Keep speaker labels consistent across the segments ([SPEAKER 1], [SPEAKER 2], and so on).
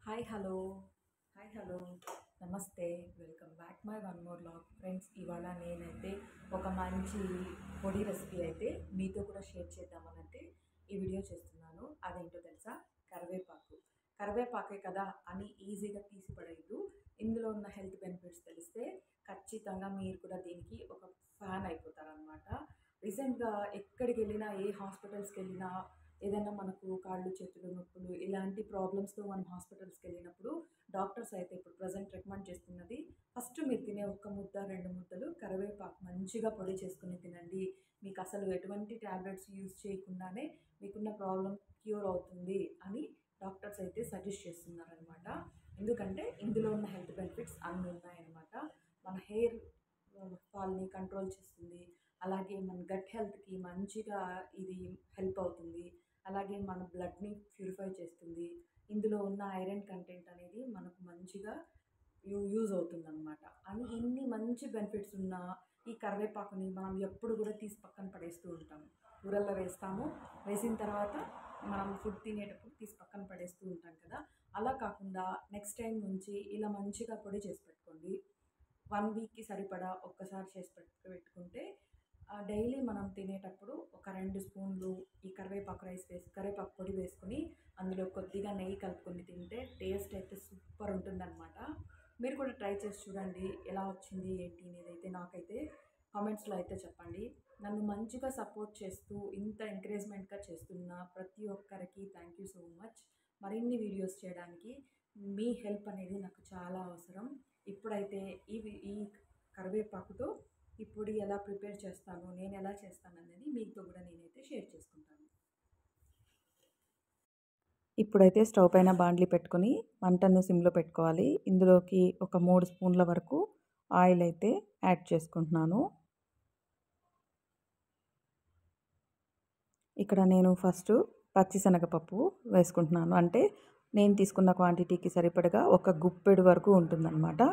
[SPEAKER 1] Hi hello hi hello నమస్తే. Welcome back my one more vlog friends. ఇవాళ నేనైతే ఒక మంచి పొడి రెసిపీ అయితే మీతో కూడా షేర్ చేద్దామనంటే ఈ వీడియో చేస్తున్నాను. అదేంటో తెలుసా? కరివేపాకు. కరివేపాకే కదా అని ఈజీగా తీసి పడేయద్దు. ఇందులో ఉన్న హెల్త్ బెనిఫిట్స్ తెలిస్తే ఖచ్చితంగా మీరు కూడా దీనికి ఒక ఫ్యాన్ అయిపోతారనమాట. రీసెంట్గా ఎక్కడికి వెళ్ళినా, ఏ హాస్పిటల్స్కి వెళ్ళినా, ఏదైనా మనకు కాళ్ళు చేతులు నొప్పులు ఇలాంటి ప్రాబ్లమ్స్తో మనం హాస్పిటల్స్కి వెళ్ళినప్పుడు డాక్టర్స్ అయితే ఇప్పుడు ప్రజెంట్ రికమెండ్ చేస్తున్నది, ఫస్ట్ మీరు తినే ఒక్క ముద్ద రెండు ముద్దలు కరివేపాకు మంచిగా పొడి చేసుకుని తినండి. మీకు అసలు ఎటువంటి ట్యాబ్లెట్స్ యూజ్ చేయకుండానే మీకున్న ప్రాబ్లం క్యూర్ అవుతుంది అని డాక్టర్స్ అయితే సజెస్ట్ చేస్తున్నారనమాట. ఎందుకంటే ఇందులో ఉన్న హెల్త్ బెనిఫిట్స్ అన్నీ ఉన్నాయన్నమాట. మన హెయిర్ ఫాల్ని కంట్రోల్ చేస్తుంది, అలాగే మన గట్ హెల్త్కి మంచిగా ఇది హెల్ప్ అవుతుంది, అలాగే మన బ్లడ్ని ప్యూరిఫై చేస్తుంది. ఇందులో ఉన్న ఐరన్ కంటెంట్ అనేది మనకు మంచిగా యూజ్ అవుతుందన్నమాట. అని ఇన్ని మంచి బెనిఫిట్స్ ఉన్న ఈ కరివేపాకుని మనం ఎప్పుడు కూడా తీసి పక్కన పడేస్తూ ఉంటాము. కూరల్లో వేస్తాము, వేసిన తర్వాత మనం ఫుడ్ తినేటప్పుడు తీసి పక్కన పడేస్తూ ఉంటాం కదా. అలా కాకుండా నెక్స్ట్ టైం నుంచి ఇలా మంచిగా పొడి చేసి పెట్టుకోండి. 1 వీక్కి సరిపడా ఒక్కసారి చేసి పెట్టుకుంటే డైలీ మనం తినేటప్పుడు ఒక 2 స్పూన్లు ఈ కరివేపాకు పొడి వేసుకుని అందులో కొద్దిగా నెయ్యి కలుపుకొని తింటే టేస్ట్ అయితే సూపర్ ఉంటుందన్నమాట. మీరు కూడా ట్రై చేసి చూడండి ఎలా వచ్చింది ఏంటి అనేదైతే నాకైతే కామెంట్స్లో అయితే చెప్పండి. నన్ను మంచిగా సపోర్ట్ చేస్తూ ఇంత ఎంకరేజ్మెంట్గా చేస్తున్న ప్రతి ఒక్కరికి థ్యాంక్ యూ సో మచ్. మరిన్ని వీడియోస్ చేయడానికి మీ హెల్ప్ అనేది నాకు చాలా అవసరం. ఇప్పుడైతే ఈ కరివేపాకుతో ఈ పొడి ఎలా ప్రిపేర్ చేస్తాను, నేను ఎలా చేస్తాను అనేది మీతో కూడా నేనైతే షేర్ చేసుకుంటాను. ఇప్పుడైతే స్టవ్ పైన బాండ్లీ పెట్టుకొని మంటను సిమ్లో పెట్టుకోవాలి. ఇందులోకి ఒక 3 స్పూన్ల వరకు ఆయిల్ అయితే యాడ్ చేసుకుంటున్నాను. ఇక్కడ నేను ఫస్ట్ పచ్చిశనగపప్పు వేసుకుంటున్నాను. అంటే నేను తీసుకున్న క్వాంటిటీకి సరిపడగా ఒక గుప్పెడు వరకు ఉంటుందన్నమాట.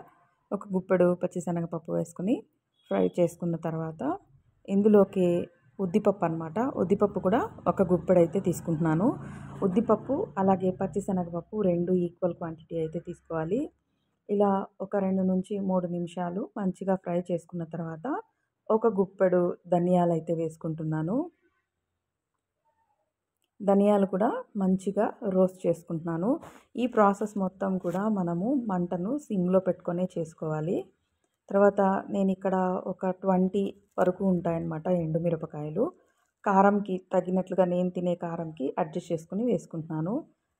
[SPEAKER 1] ఒక గుప్పెడు పచ్చిశనగపప్పు వేసుకుని ఫ్రై చేసుకున్న తర్వాత ఇందులోకి ఉద్దిపప్పు అనమాట. ఉద్దిపప్పు కూడా ఒక గుప్పెడు అయితే తీసుకుంటున్నాను. ఉద్దిపప్పు అలాగే పచ్చిశనగపప్పు రెండు ఈక్వల్ క్వాంటిటీ అయితే తీసుకోవాలి. ఇలా ఒక 2 నుంచి 3 నిమిషాలు మంచిగా ఫ్రై చేసుకున్న తర్వాత ఒక గుప్పెడు ధనియాలు అయితే వేసుకుంటున్నాను. ధనియాలు కూడా మంచిగా రోస్ట్ చేసుకుంటున్నాను. ఈ ప్రాసెస్ మొత్తం కూడా మనము మంటను సిమ్లో పెట్టుకొనే చేసుకోవాలి. తర్వాత నేను ఇక్కడ ఒక 20 వరకు ఉంటాయన్నమాట ఎండుమిరపకాయలు. కారంకి తగినట్లుగా నేను తినే కారంకి అడ్జస్ట్ చేసుకుని వేసుకుంటున్నాను.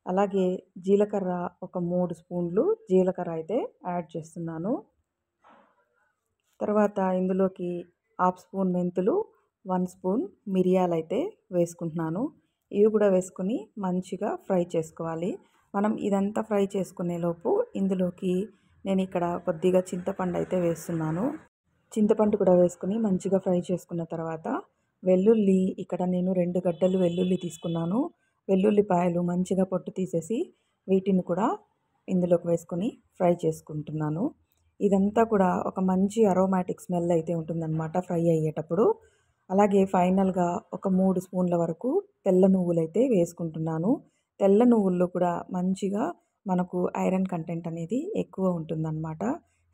[SPEAKER 1] అలాగే జీలకర్ర ఒక 3 స్పూన్లు జీలకర్ర అయితే యాడ్ చేస్తున్నాను. తర్వాత ఇందులోకి 1/2 స్పూన్ మెంతులు, 1 స్పూన్ మిరియాలు అయితే వేసుకుంటున్నాను. ఇవి కూడా వేసుకుని మంచిగా ఫ్రై చేసుకోవాలి. మనం ఇదంతా ఫ్రై చేసుకునేలోపు ఇందులోకి నేను ఇక్కడ కొద్దిగా చింతపండు అయితే వేస్తున్నాను. చింతపండు కూడా వేసుకుని మంచిగా ఫ్రై చేసుకున్న తర్వాత వెల్లుల్లి, ఇక్కడ నేను 2 గడ్డలు వెల్లుల్లి తీసుకున్నాను. వెల్లుల్లిపాయలు మంచిగా పొట్టు తీసేసి వీటిని కూడా ఇందులోకి వేసుకొని ఫ్రై చేసుకుంటున్నాను. ఇదంతా కూడా ఒక మంచి అరోమాటిక్ స్మెల్ అయితే ఉంటుందన్నమాట ఫ్రై అయ్యేటప్పుడు. అలాగే ఫైనల్గా ఒక 3 స్పూన్ల వరకు తెల్ల నువ్వులైతే వేసుకుంటున్నాను. తెల్ల నువ్వుల్లో కూడా మంచిగా మనకు ఐరన్ కంటెంట్ అనేది ఎక్కువ ఉంటుందన్నమాట.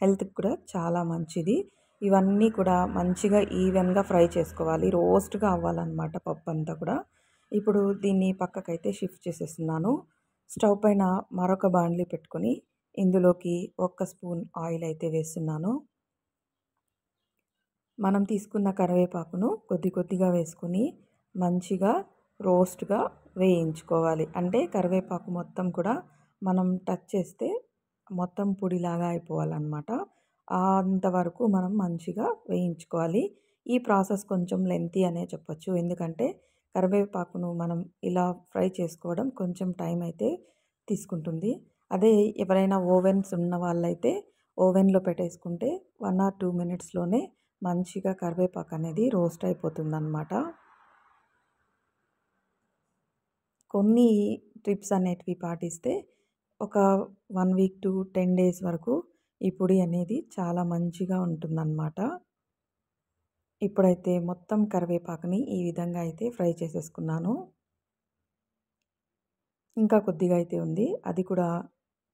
[SPEAKER 1] హెల్త్కి కూడా చాలా మంచిది. ఇవన్నీ కూడా మంచిగా ఈవెన్గా ఫ్రై చేసుకోవాలి. రోస్ట్గా అవ్వాలన్నమాట పప్పు అంతా కూడా. ఇప్పుడు దీన్ని పక్కకైతే షిఫ్ట్ చేసేస్తున్నాను. స్టవ్ పైన మరొక బాండ్లీ పెట్టుకొని ఇందులోకి 1 స్పూన్ ఆయిల్ అయితే వేస్తున్నాను. మనం తీసుకున్న కరివేపాకును కొద్ది కొద్దిగా వేసుకుని మంచిగా రోస్ట్గా వేయించుకోవాలి. అంటే కరివేపాకు మొత్తం కూడా మనం టచ్ చేస్తే మొత్తం పొడిలాగా అయిపోవాలన్నమాట. అంతవరకు మనం మంచిగా వేయించుకోవాలి. ఈ ప్రాసెస్ కొంచెం లెంతీ అనే చెప్పొచ్చు. ఎందుకంటే కరివేపాకును మనం ఇలా ఫ్రై చేసుకోవడం కొంచెం టైం అయితే తీసుకుంటుంది. అదే ఎవరైనా ఓవెన్స్ ఉన్న వాళ్ళైతే ఓవెన్లో పెట్టేసుకుంటే 1 or 2 మినిట్స్లోనే మంచిగా కరివేపాకు అనేది రోస్ట్ అయిపోతుందన్నమాట. కొన్ని టిప్స్ అనేటివి పాటిస్తే ఒక 1 వీక్ టు 10 డేస్ వరకు ఈ పొడి అనేది చాలా మంచిగా ఉంటుందన్నమాట. ఇప్పుడైతే మొత్తం కరివేపాకుని ఈ విధంగా అయితే ఫ్రై చేసేసుకున్నాను. ఇంకా కొద్దిగా అయితే ఉంది, అది కూడా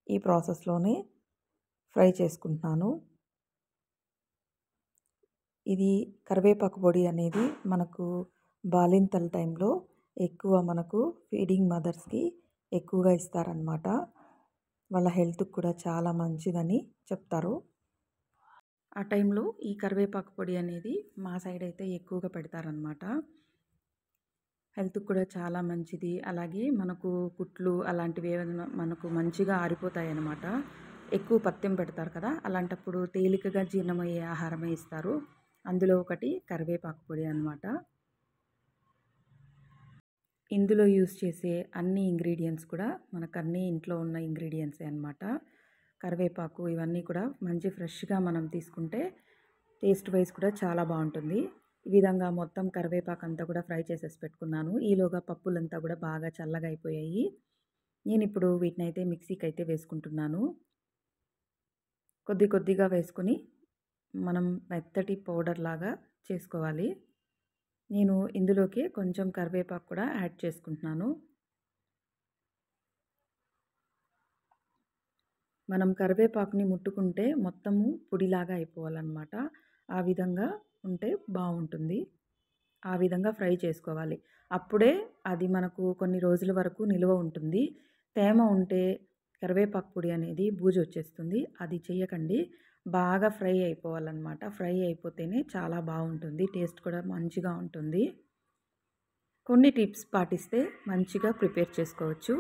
[SPEAKER 1] ఈ ప్రాసెస్లోనే ఫ్రై చేసుకుంటున్నాను. ఇది కరివేపాకు పొడి అనేది మనకు బాలింతల టైంలో ఎక్కువ మనకు ఫీడింగ్ మదర్స్కి ఎక్కువగా ఇస్తారనమాట. వాళ్ళ హెల్త్కి కూడా చాలా మంచిదని చెప్తారు. ఆ టైంలో ఈ కరివేపాకు పొడి అనేది మా సైడ్ అయితే ఎక్కువగా పెడతారనమాట. హెల్త్కి కూడా చాలా మంచిది. అలాగే మనకు కుట్లు అలాంటివి ఏమైనా మనకు మంచిగా ఆరిపోతాయి అన్నమాట. ఎక్కువ పథ్యం పెడతారు కదా, అలాంటప్పుడు తేలికగా జీర్ణమయ్యే ఆహారమే ఇస్తారు. అందులో ఒకటి కరివేపాకు పొడి అన్నమాట. ఇందులో యూస్ చేసే అన్ని ఇంగ్రీడియంట్స్ కూడా మనకు అన్నీ ఇంట్లో ఉన్న ఇంగ్రీడియంట్సే అన్నమాట. కరివేపాకు ఇవన్నీ కూడా మంచి ఫ్రెష్గా మనం తీసుకుంటే టేస్ట్ వైజ్ కూడా చాలా బాగుంటుంది. ఈ విధంగా మొత్తం కరివేపాకు అంతా కూడా ఫ్రై చేసేసి పెట్టుకున్నాను. ఈలోగా పప్పులంతా కూడా బాగా చల్లగా అయిపోయాయి. నేను ఇప్పుడు వీటిని అయితే మిక్సీకి అయితే వేసుకుంటున్నాను. కొద్ది కొద్దిగా వేసుకొని మనం మెత్తటి పౌడర్ లాగా చేసుకోవాలి. నేను ఇందులోకి కొంచెం కరివేపాకు కూడా యాడ్ చేసుకుంటున్నాను. మనం కరివేపాకుని ముట్టుకుంటే మొత్తము పొడిలాగా అయిపోవాలన్నమాట. ఆ విధంగా ఉంటే బాగుంటుంది. ఆ విధంగా ఫ్రై చేసుకోవాలి. అప్పుడే అది మనకు కొన్ని రోజుల వరకు నిలువ ఉంటుంది. తేమ ఉంటే కరివేపాకు పొడి అనేది బూజు వచ్చేస్తుంది. అది చెయ్యకండి. బాగా ఫ్రై అయిపోవాలన్నమాట. ఫ్రై అయిపోతేనే చాలా బాగుంటుంది. టేస్ట్ కూడా మంచిగా ఉంటుంది. కొన్ని టిప్స్ పాటిస్తే మంచిగా ప్రిపేర్ చేసుకోవచ్చు.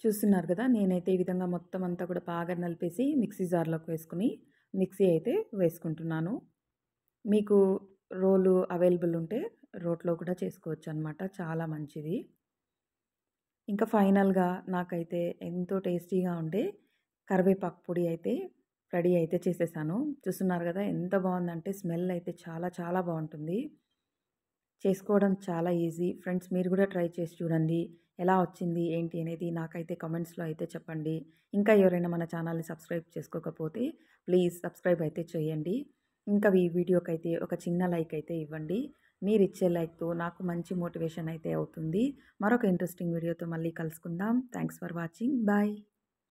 [SPEAKER 1] చూస్తున్నారు కదా, నేనైతే ఈ విధంగా మొత్తం అంతా కూడా బాగా నలిపేసి మిక్సీ జార్లోకి వేసుకుని మిక్సీ అయితే వేసుకుంటున్నాను. మీకు రోలు అవైలబుల్ ఉంటే రోట్లో కూడా చేసుకోవచ్చు అనమాట. చాలా మంచిది. ఇంకా ఫైనల్గా నాకైతే ఎంతో టేస్టీగా ఉండే కరివేపాకు పొడి అయితే రెడీ అయితే చేసేసాను. చూస్తున్నారు కదా ఎంత బాగుందంటే స్మెల్ అయితే చాలా చాలా బాగుంటుంది. చేసుకోవడం చాలా ఈజీ. ఫ్రెండ్స్ మీరు కూడా ట్రై చేసి చూడండి. ఎలా వచ్చింది ఏంటి అనేది నాకైతే కామెంట్స్లో అయితే చెప్పండి. ఇంకా ఎవరైనా మన ఛానల్ని సబ్స్క్రైబ్ చేసుకోకపోతే ప్లీజ్ సబ్స్క్రైబ్ అయితే చేయండి. ఇంకా ఈ వీడియోకి అయితే ఒక చిన్న లైక్ అయితే ఇవ్వండి. మీరు ఇచ్చే లైక్తో నాకు మంచి మోటివేషన్ అయితే అవుతుంది. మరొక ఇంట్రెస్టింగ్ వీడియోతో మళ్ళీ కలుసుకుందాం. Thanks for watching. బాయ్.